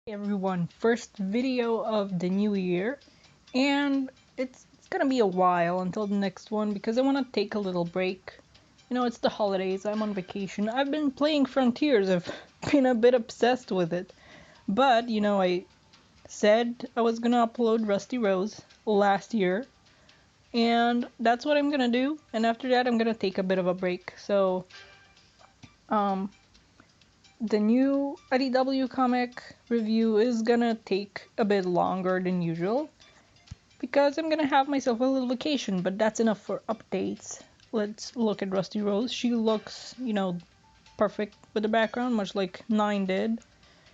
Everyone, first video of the new year, and it's gonna be a while until the next one because I want to take a little break. It's the holidays, I'm on vacation. I've been playing Frontiers, I've been a bit obsessed with it. But, I said I was gonna upload Rusty Rose last year, and that's what I'm gonna do. And after that, I'm gonna take a bit of a break. So, um, the new IDW comic review is gonna take a bit longer than usual because I'm gonna have myself a little vacation, but that's enough for updates. Let's look at Rusty Rose. She looks, perfect with the background, much like 9 did.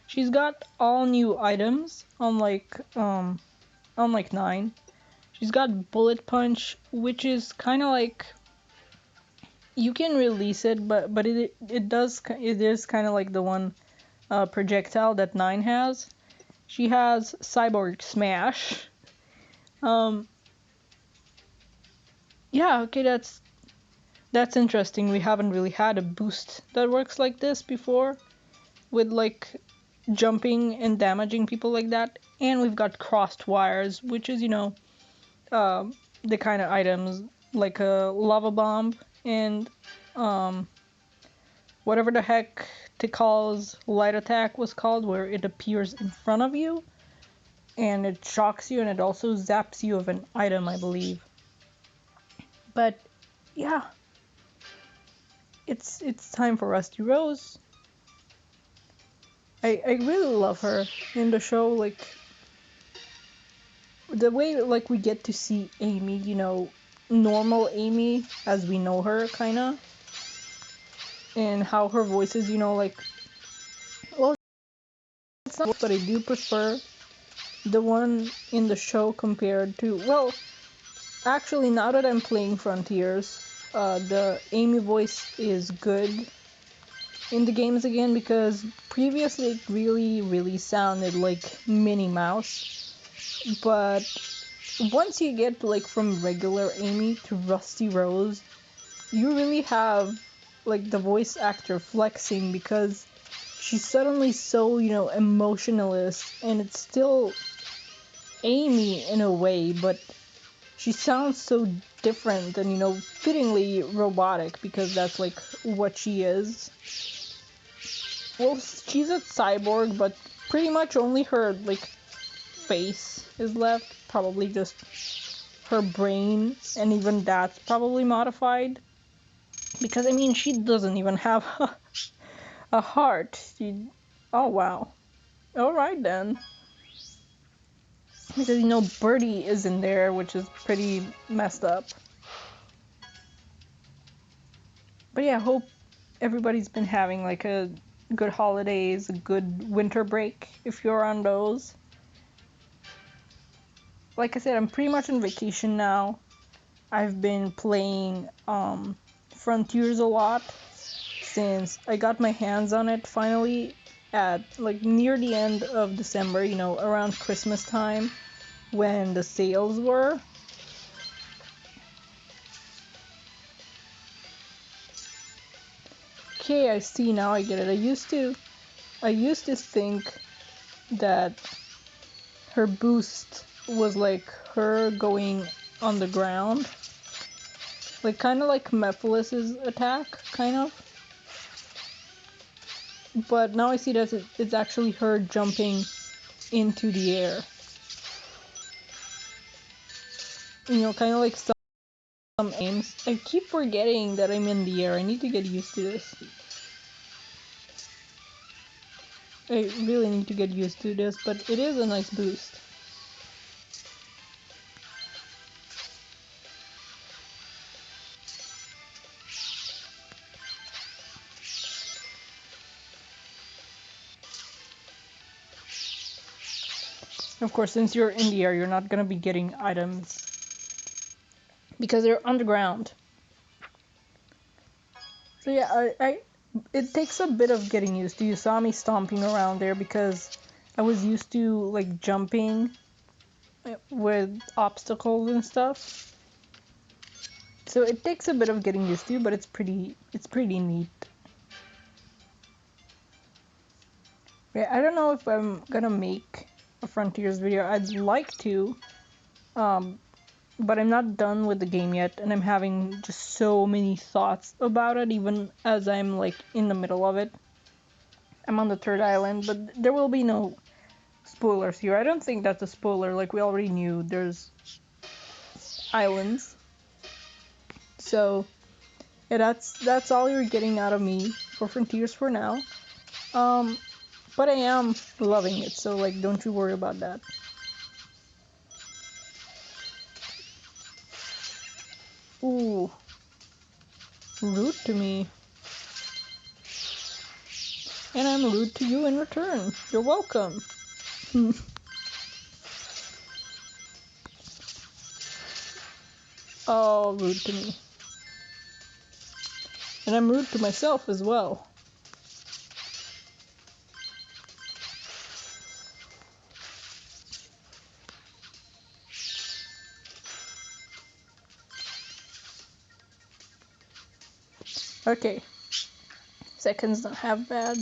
She's got all new items, unlike 9. She's got Bullet Punch, which is kind of like you can release it, but it is kind of like the one projectile that 9 has. She has Cyborg Smash. Um, yeah, okay, that's interesting. We haven't really had a boost that works like this before, with like jumping and damaging people like that. And we've got crossed wires, which is the kind of items like a lava bomb and um, whatever the heck Tikal's light attack was called, where it appears in front of you and it shocks you and it also zaps you of an item, I believe. But yeah, it's time for Rusty Rose. I really love her in the show, like the way like we get to see Amy, normal Amy as we know her kinda. And how her voice is, well, it's not, but I do prefer the one in the show compared to, well, actually, now that I'm playing Frontiers, the Amy voice is good in the games again, because previously it really, really sounded like Minnie Mouse. But once you get like from regular Amy to Rusty Rose, you really have like the voice actor flexing, because she's suddenly so, emotionalist, and it's still Amy in a way, but she sounds so different and, fittingly robotic, because that's like what she is. Well, she's a cyborg, but pretty much only her like face is left, probably just her brain, and even that's probably modified, because I mean she doesn't even have a heart. Oh wow, all right then. Because Birdie is in there, which is pretty messed up. But yeah, hope everybody's been having like a good holidays, a good winter break if you're on those. Like I said, I'm pretty much on vacation now. I've been playing Frontiers a lot since I got my hands on it finally at like near the end of December, around Christmas time when the sales were. Okay, I see now, I get it. I used to think that her boost was like her going on the ground. Like kind of like Mephilis's attack, kind of. But now I see that it's actually her jumping into the air. Kind of like some aims. I keep forgetting that I'm in the air. I need to get used to this. I really need to get used to this, but it is a nice boost. Of course, since you're in the air, you're not gonna be getting items because they're underground. So yeah, it takes a bit of getting used to. You saw me stomping around there because I was used to like jumping with obstacles and stuff. So it takes a bit of getting used to, but it's pretty neat. Yeah, I don't know if I'm gonna make a Frontiers video. I'd like to, um, but I'm not done with the game yet, and I'm having just so many thoughts about it, even as I'm like in the middle of it. I'm on the third island, but there will be no spoilers here. I don't think that's a spoiler, like we already knew there's islands. So yeah, that's all you're getting out of me for Frontiers for now. Um, but I am loving it, so like don't you worry about that. Ooh, rude to me. And I'm rude to you in return. You're welcome. Oh, rude to me. And I'm rude to myself as well. Okay. Seconds not half bad.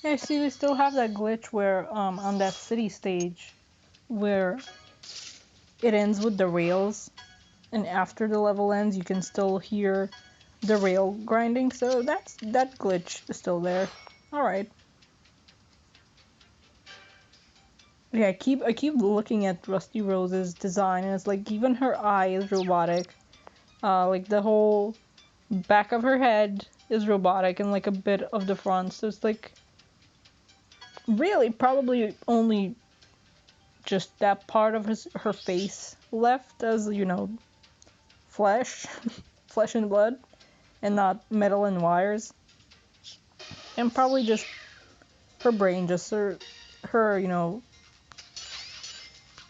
Yeah, see, we still have that glitch where, on that city stage, where it ends with the rails, and after the level ends, you can still hear the rail grinding, so that glitch is still there. Alright. Yeah, I keep looking at Rusty Rose's design, and it's like even her eye is robotic. Like the whole back of her head is robotic, and like a bit of the front, so it's like really probably only just that part of her face left as, you know, flesh, flesh and blood, and not metal and wires. And probably just her brain, just her you know,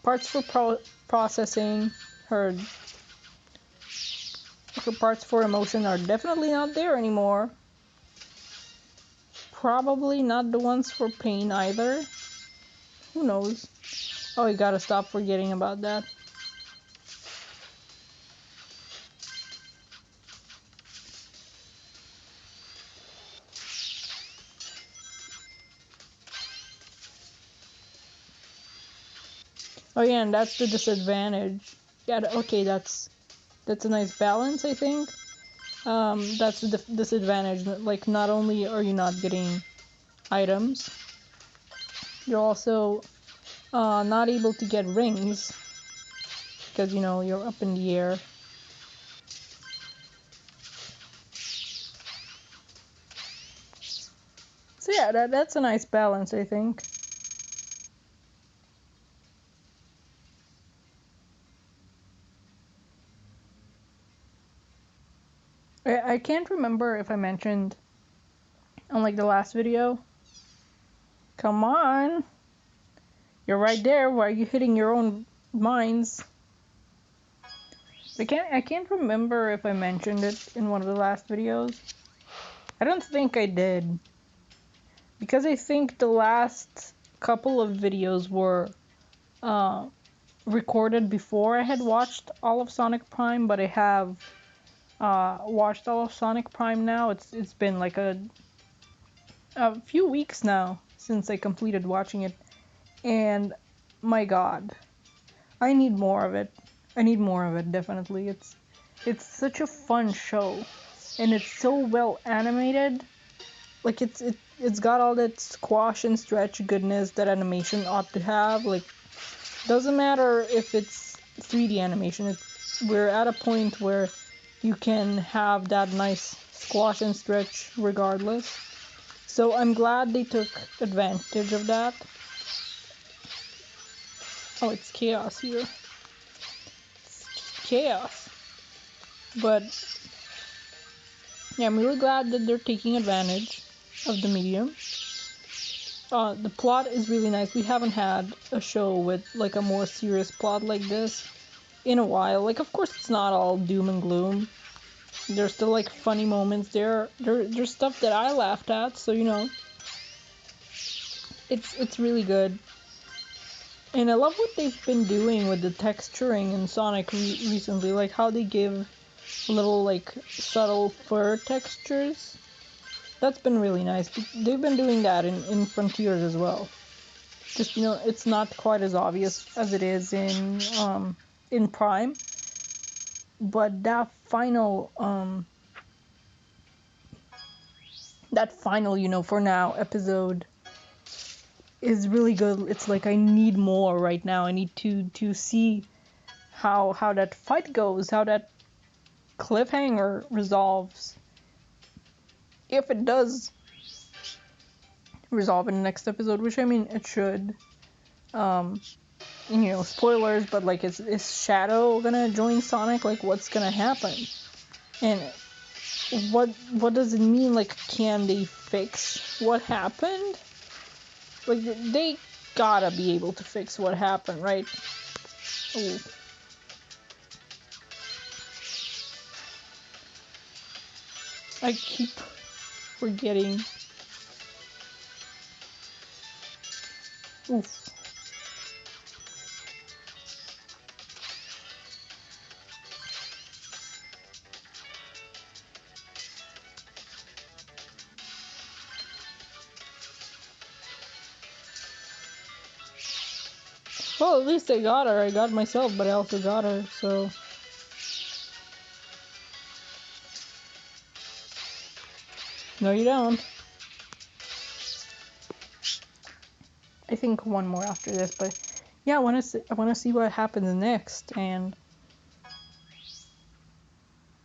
parts for processing, her parts for emotion are definitely not there anymore. Probably not the ones for pain either. Who knows? Oh, you gotta stop forgetting about that. Oh yeah, and that's the disadvantage. Yeah, okay, that's a nice balance, I think. That's the disadvantage. Like, not only are you not getting items, you're also not able to get rings because, you know, you're up in the air. So yeah, that's a nice balance, I think. I can't remember if I mentioned on like the last video. Come on, you're right there. Why are you hitting your own mines? I can't remember if I mentioned it in one of the last videos. I don't think I did. Because I think the last couple of videos were uh, recorded before I had watched all of Sonic Prime, but I have watched all of Sonic Prime now. It's been like a few weeks now since I completed watching it, and my God, I need more of it. I need more of it, definitely. It's such a fun show, and it's so well animated. Like it's got all that squash and stretch goodness that animation ought to have. Like, doesn't matter if it's 3D animation. We're at a point where you can have that nice squash and stretch regardless. So I'm glad they took advantage of that. Oh, it's chaos here. It's chaos. But yeah, I'm really glad that they're taking advantage of the medium. The plot is really nice. We haven't had a show with like a more serious plot like this in a while. Like, of course, it's not all doom and gloom. There's still like funny moments there. There's stuff that I laughed at, so you know, it's really good. And I love what they've been doing with the texturing in Sonic recently, like how they give little like subtle fur textures. That's been really nice. They've been doing that in Frontiers as well. Just, you know, it's not quite as obvious as it is in Prime. But that final, you know, for now, episode is really good. It's like I need more right now. I need to see how that fight goes, how that cliffhanger resolves. If it does resolve in the next episode, which I mean it should. You know, spoilers, but like is Shadow gonna join Sonic? Like what's gonna happen? And what does it mean? Like can they fix what happened? Like they gotta be able to fix what happened, right? Ooh. I keep forgetting. Oof. Well, at least I got her. I got myself, but I also got her, so... No, you don't. I think one more after this, but... Yeah, I want to see what happens next, and...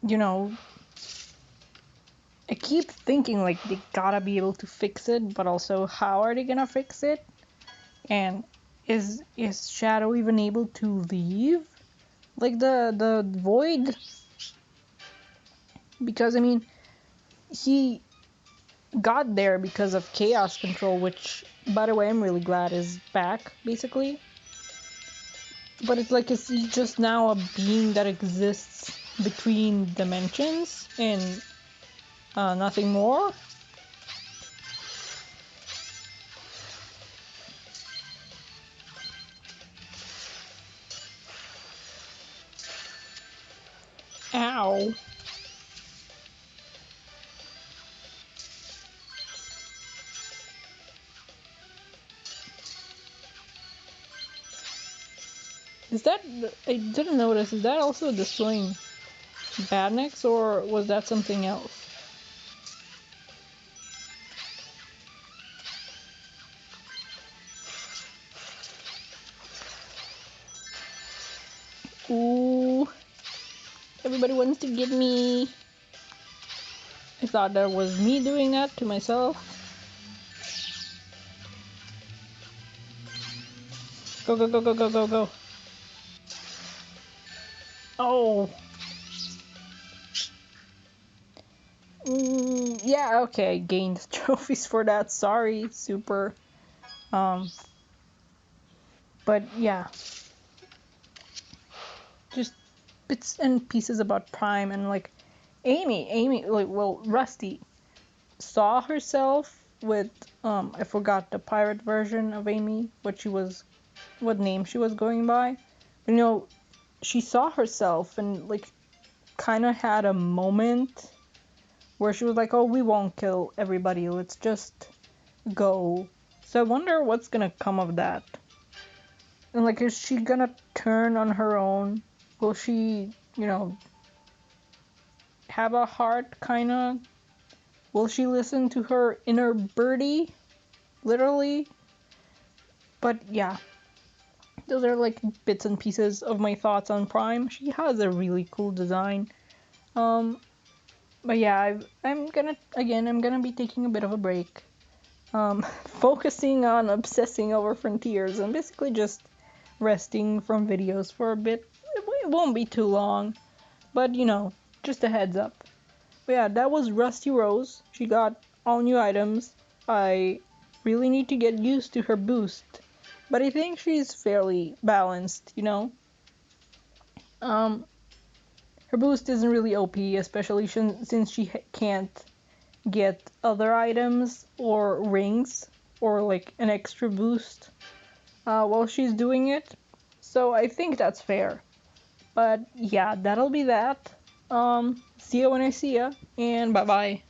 You know... I keep thinking, like, they gotta be able to fix it, but also, how are they gonna fix it? And is Shadow even able to leave? Like, the Void? Because, I mean, he got there because of Chaos Control, which, by the way, I'm really glad is back, basically. But it's like, is he just now a being that exists between dimensions and nothing more? Ow. Is that... I didn't notice, is that also destroying Badniks, or was that something else? Ooh. Everybody wants to get me. I thought that was me doing that to myself. Go, go, go, go, go, go, go. Oh. Yeah, okay, I gained trophies for that. Sorry, Super. But yeah. Just bits and pieces about Prime, and like Amy, like, well, Rusty saw herself with, I forgot the pirate version of Amy, what name she was going by. But, you know, she saw herself and, like, kind of had a moment where she was like, oh, we won't kill everybody, let's just go. So I wonder what's gonna come of that. And, like, is she gonna turn on her own? Will she, you know, have a heart, kinda? Will she listen to her inner birdie? Literally? But yeah. Those are, like, bits and pieces of my thoughts on Prime. She has a really cool design. But yeah, I'm gonna be taking a bit of a break. Focusing on obsessing over Frontiers and basically just resting from videos for a bit. It won't be too long, but you know, just a heads up. But yeah, that was Rusty Rose. She got all new items. I really need to get used to her boost, but I think she's fairly balanced, you know? Her boost isn't really OP, especially since she can't get other items or rings or like an extra boost while she's doing it. So I think that's fair. But yeah, that'll be that. See you when I see ya, and bye bye.